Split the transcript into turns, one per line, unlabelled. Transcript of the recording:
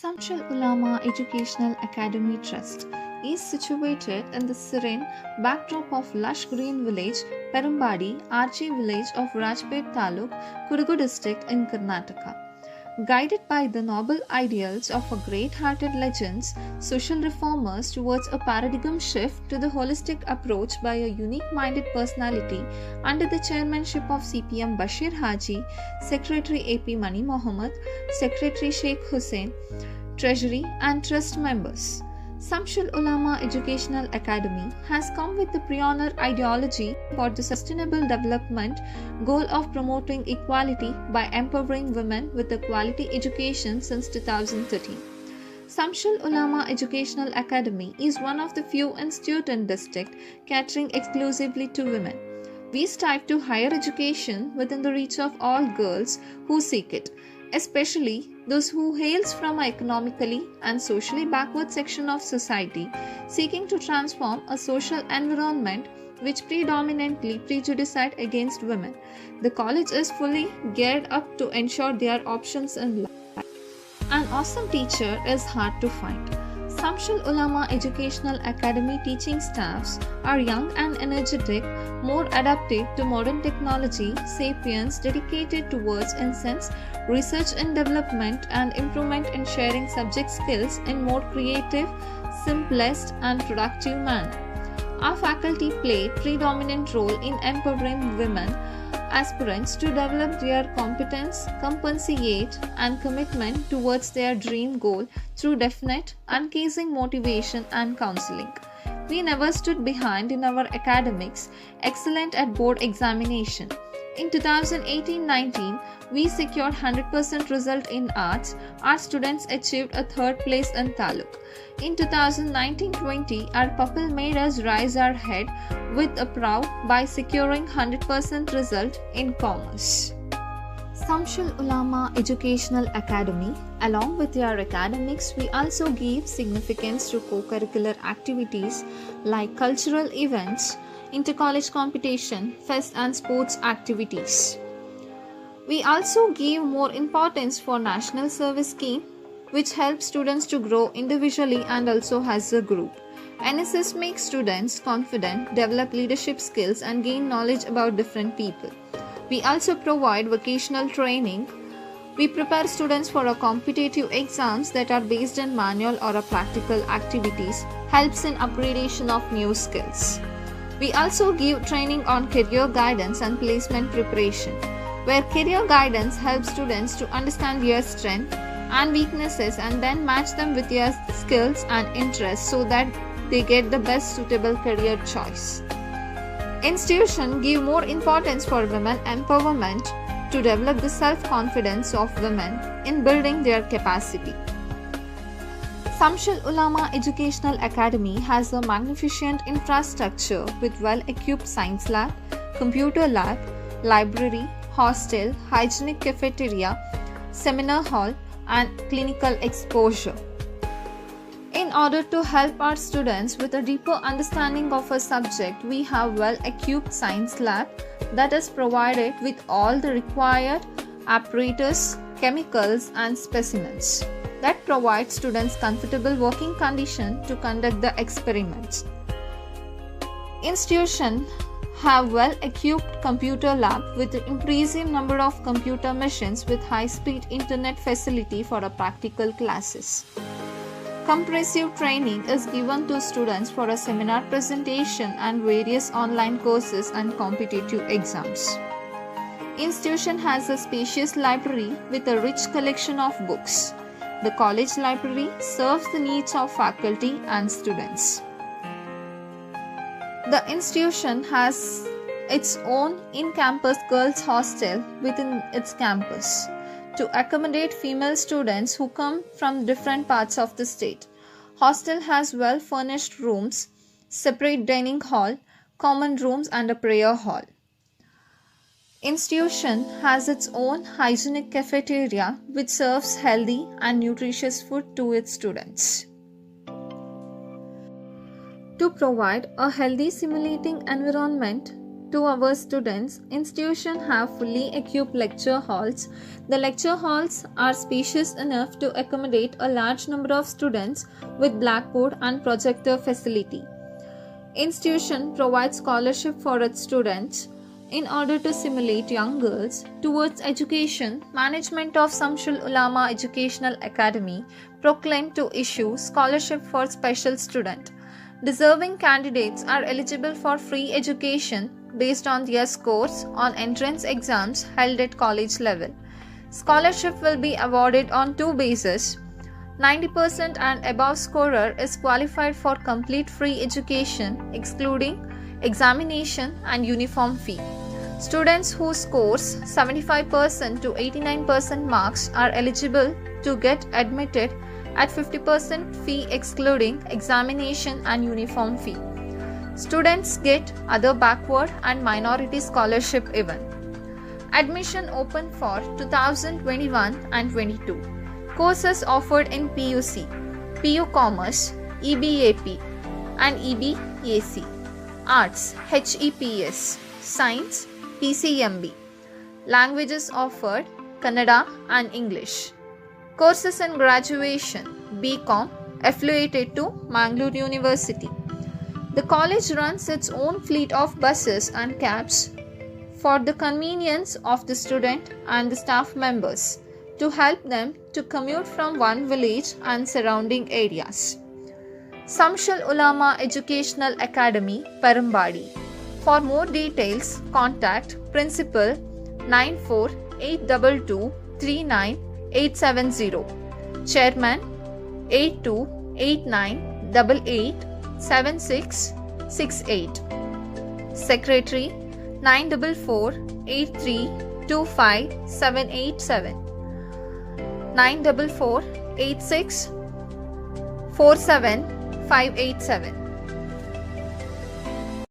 Samshul Ulama Educational Academy Trust is situated in the serene backdrop of lush green village Perumbadi, RG village of Rajpet Taluk, Kudagu district in Karnataka. Guided by the noble ideals of a great-hearted legends, social reformers towards a paradigm shift to the holistic approach by a unique-minded personality under the chairmanship of CPM Bashir Haji, Secretary AP Mani Mohammed, Secretary Sheikh Hussain, Treasury and Trust members. Samshul Ulama Educational Academy has come with the pioneer ideology for the sustainable development goal of promoting equality by empowering women with a quality education since 2013. Samshul Ulama Educational Academy is one of the few institutes in district catering exclusively to women. We strive to higher education within the reach of all girls who seek it, especially those who hails from an economically and socially backward section of society, seeking to transform a social environment which predominantly prejudiced against women. The college is fully geared up to ensure their options in life. An awesome teacher is hard to find. Samshul Ulama Educational Academy teaching staffs are young and energetic, more adapted to modern technology, sapiens dedicated towards incense, research and development and improvement in sharing subject skills in more creative, simplest and productive manner. Our faculty play predominant role in empowering women aspirants to develop their competence, compensate and commitment towards their dream goal through definite, uncasing motivation and counseling. We never stood behind in our academics, excellent at board examination. In 2018-19, we secured 100% result in arts. Our students achieved a third place in Taluk. In 2019-20, our pupil made us rise our head with a proud by securing 100% result in commerce. Samshul Ulama Educational Academy, along with their academics, we also give significance to co-curricular activities like cultural events, inter-college competition, fest and sports activities. We also give more importance for National Service Scheme, which helps students to grow individually and also as a group. NSS makes students confident, develop leadership skills and gain knowledge about different people. We also provide vocational training. We prepare students for a competitive exams that are based on manual or a practical activities, helps in upgradation of new skills. We also give training on career guidance and placement preparation, where career guidance helps students to understand their strengths and weaknesses and then match them with their skills and interests so that they get the best suitable career choice. Institutions give more importance for women empowerment to develop the self-confidence of women in building their capacity. Samshul Ulama Educational Academy has a magnificent infrastructure with well-equipped science lab, computer lab, library, hostel, hygienic cafeteria, seminar hall, and clinical exposure. In order to help our students with a deeper understanding of a subject, we have well-equipped science lab that is provided with all the required apparatus, chemicals, and specimens that provide students comfortable working conditions to conduct the experiments. Institutions have well-equipped computer lab with an impressive number of computer machines with high-speed internet facility for practical classes. Comprehensive training is given to students for a seminar presentation and various online courses and competitive exams. Institution has a spacious library with a rich collection of books. The college library serves the needs of faculty and students. The institution has its own in-campus girls' hostel within its campus to accommodate female students who come from different parts of the state. Hostel has well-furnished rooms, separate dining hall, common rooms and a prayer hall. Institution has its own hygienic cafeteria which serves healthy and nutritious food to its students. To provide a healthy simulating environment to our students, institution have fully equipped lecture halls. The lecture halls are spacious enough to accommodate a large number of students with blackboard and projector facility. Institution provides scholarship for its students. In order to stimulate young girls towards education, management of Samshul Ulama Educational Academy proclaimed to issue scholarship for special student. Deserving candidates are eligible for free education based on their scores on entrance exams held at college level. Scholarship will be awarded on two bases. 90% and above scorer is qualified for complete free education excluding examination and uniform fee. Students who scores 75% to 89% marks are eligible to get admitted at 50% fee excluding examination and uniform fee. Students get other backward and minority scholarship even. Admission open for 2021 and 22. Courses offered in PUC, PU Commerce, EBAP and EBAC. Arts, HEPS. Science, PCMB. Languages offered, Kannada and English. Courses in graduation, BCom, affiliated to Mangalore University. The college runs its own fleet of buses and cabs for the convenience of the student and the staff members to help them to commute from one village and surrounding areas. Samshul Ulama Educational Academy, Parambadi. For more details, contact Principal 9482239870, Chairman 8289887668, Secretary 94483257887, 9448647 587.